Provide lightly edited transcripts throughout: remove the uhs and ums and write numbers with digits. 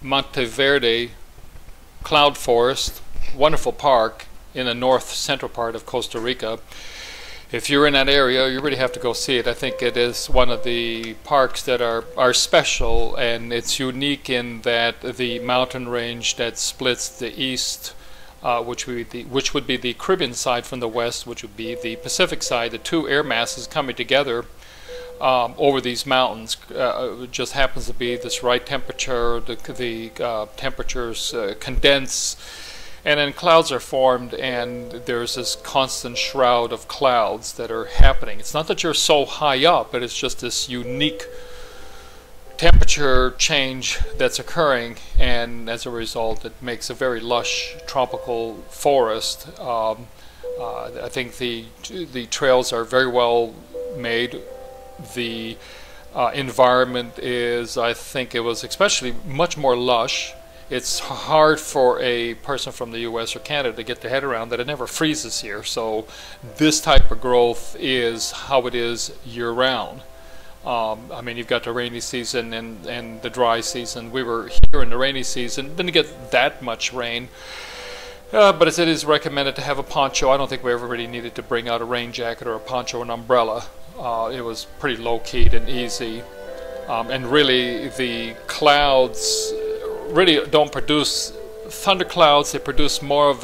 Monte Verde cloud forest, wonderful park in the north central part of Costa Rica. If you're in that area, you really have to go see it. I think it is one of the parks that are special, and it's unique in that the mountain range that splits the east, which would be the Caribbean side from the west, which would be the Pacific side, the two air masses coming together over these mountains. It just happens to be this right temperature. The temperatures condense, and then clouds are formed, and there's this constant shroud of clouds that are happening. It's not that you're so high up, but it's just this unique temperature change that's occurring, and as a result it makes a very lush tropical forest. I think the trails are very well made. The environment is, I think it was especially much more lush. It's hard for a person from the US or Canada to get their head around that it never freezes here. So this type of growth is how it is year-round. I mean, you've got the rainy season and the dry season. We were here in the rainy season, didn't get that much rain, but it is recommended to have a poncho. I don't think we ever really needed to bring out a rain jacket or a poncho or an umbrella. It was pretty low-keyed and easy, and really the clouds really don't produce thunderclouds. They produce more of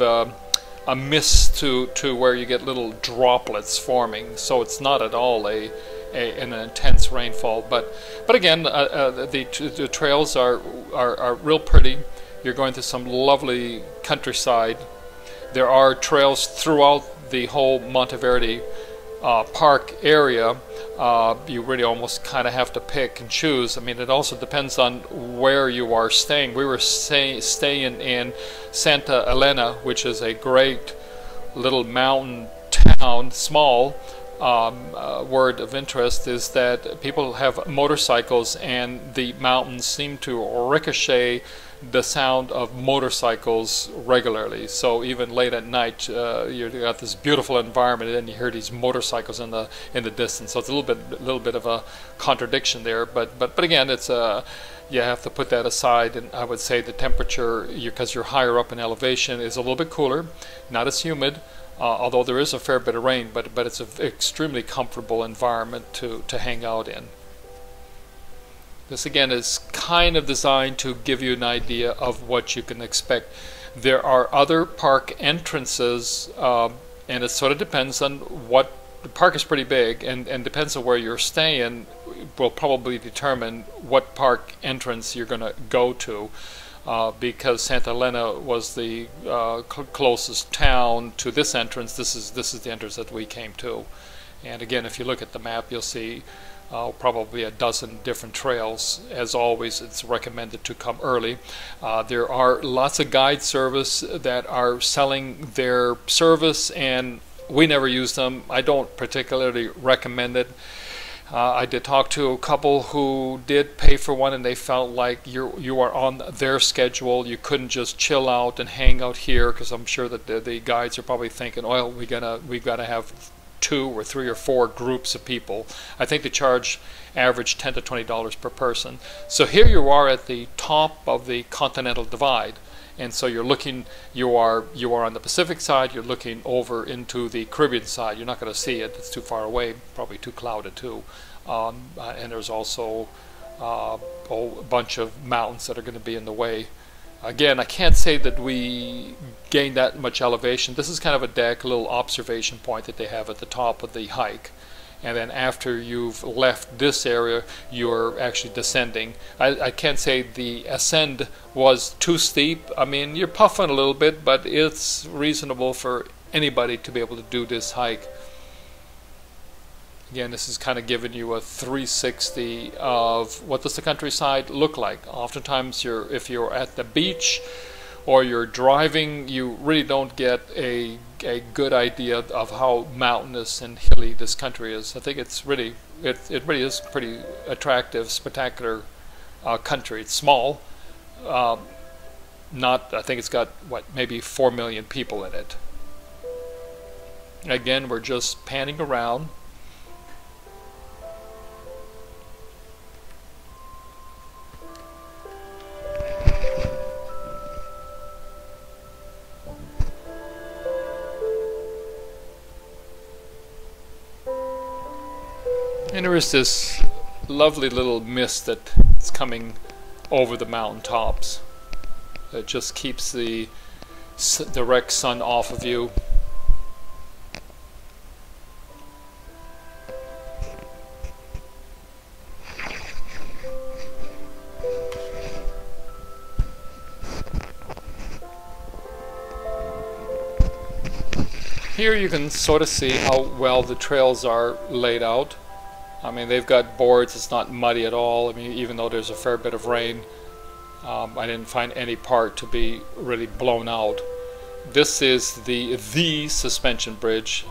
a mist to where you get little droplets forming, so it's not at all an intense rainfall. But again, the trails are real pretty. You're going through some lovely countryside. There are trails throughout the whole Monteverde park area. You really almost kind of have to pick and choose. I mean, it also depends on where you are staying. We were staying in Santa Elena, which is a great little mountain town, small. Word of interest is that people have motorcycles, and the mountains seem to ricochet the sound of motorcycles regularly. So even late at night, you've got this beautiful environment, and then you hear these motorcycles in the distance. So it's a little bit of a contradiction there. But again, it's you have to put that aside. And I would say the temperature, because you're higher up in elevation, is a little bit cooler, not as humid. Although there is a fair bit of rain, but it's an extremely comfortable environment to hang out in. This again is kind of designed to give you an idea of what you can expect. There are other park entrances, and it sort of depends on what. The park is pretty big, and depends on where you're staying will probably determine what park entrance you're going to go to. Because Santa Elena was the closest town to this entrance, this is the entrance that we came to. And again, if you look at the map, you'll see probably a dozen different trails. As always, it's recommended to come early. There are lots of guide service that are selling their service, and we never use them. I don't particularly recommend it. I did talk to a couple who did pay for one, and they felt like you are on their schedule. You couldn't just chill out and hang out here, because I'm sure that the guides are probably thinking, well, we've got to have 2 or 3 or 4 groups of people. I think they charge average $10 to $20 per person. So here you are at the top of the Continental Divide. And so you're looking, you are on the Pacific side, you're looking over into the Caribbean side. You're not going to see it, it's too far away, probably too clouded too. And there's also a bunch of mountains that are going to be in the way. Again, I can't say that we gained that much elevation. This is kind of a deck, a little observation point that they have at the top of the hike. And then after you've left this area, you're actually descending. I can't say the ascend was too steep. I mean, you're puffing a little bit, but it's reasonable for anybody to be able to do this hike. Again, this is kind of giving you a 360 of what does the countryside look like. Oftentimes, if you're at the beach or you're driving, you really don't get a good idea of how mountainous and hilly this country is. I think it's really, it really is pretty attractive, spectacular country. It's small. I think it's got, what, maybe 4 million people in it. Again, we're just panning around. And there is this lovely little mist that's coming over the mountain tops. It just keeps the direct sun off of you. Here you can sort of see how well the trails are laid out. I mean, they've got boards, it's not muddy at all. I mean, even though there's a fair bit of rain, I didn't find any part to be really blown out. This is the suspension bridge.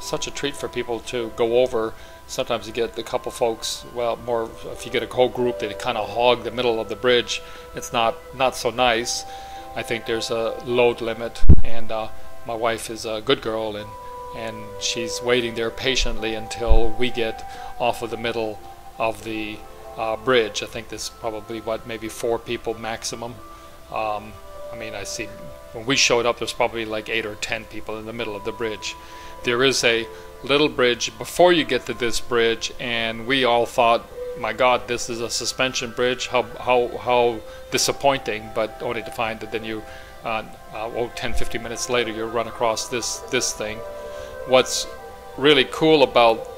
Such a treat for people to go over. Sometimes you get a couple folks, well, more if you get a whole group, they kind of hog the middle of the bridge. It's not so nice. I think there's a load limit, and my wife is a good girl, and she's waiting there patiently until we get off of the middle of the bridge. I think there's probably, what, maybe 4 people maximum. I mean, I see when we showed up there's probably like 8 or 10 people in the middle of the bridge. There is a little bridge before you get to this bridge, and we all thought, my God, this is a suspension bridge, how disappointing, but only to find that then you 10-15 minutes later you run across this thing. What's really cool about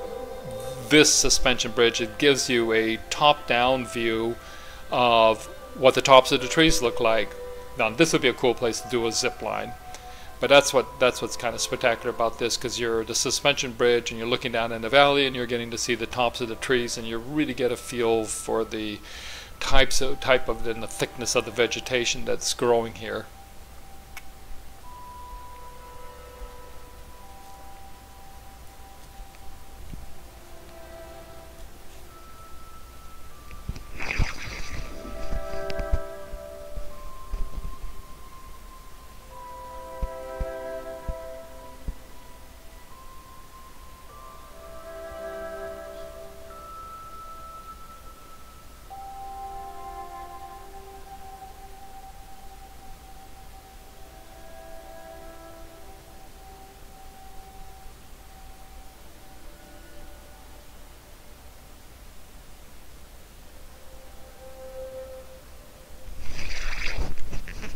this suspension bridge, it gives you a top-down view of what the tops of the trees look like. Now this would be a cool place to do a zip line, but that's what's kind of spectacular about this, because you're the suspension bridge and you're looking down in the valley and you're getting to see the tops of the trees, and you really get a feel for the type of and the thickness of the vegetation that's growing here.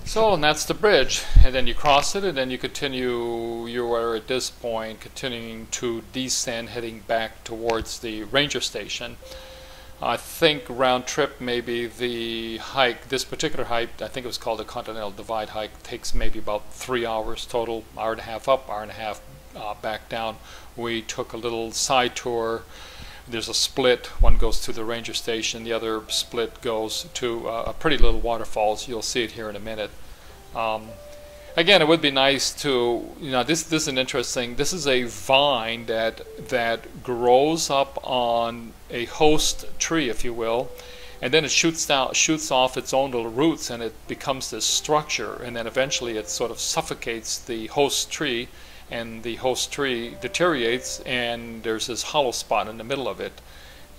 So, and that's the bridge, and then you cross it, and then you continue. You are at this point continuing to descend, heading back towards the ranger station. I think round trip, maybe the hike, this particular hike, I think it was called the Continental Divide hike, takes maybe about 3 hours total, hour and a half up, hour and a half back down. We took a little side tour. There's a split, one goes to the ranger station, the other split goes to a pretty little waterfalls. You'll see it here in a minute. Again, it would be nice to, this is an interesting, this is a vine that grows up on a host tree, if you will, and then it shoots off its own little roots, and it becomes this structure, and then eventually it sort of suffocates the host tree, and the host tree deteriorates, and there's this hollow spot in the middle of it,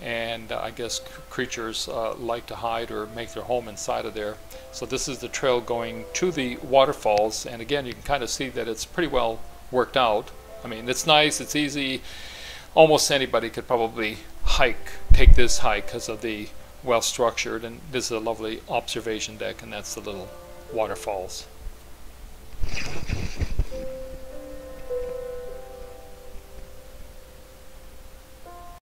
and I guess creatures like to hide or make their home inside of there. So this is the trail going to the waterfalls, and again you can kind of see that it's pretty well worked out. I mean, it's nice, it's easy, almost anybody could probably take this hike because of the well structured, and this is a lovely observation deck, and that's the little waterfalls.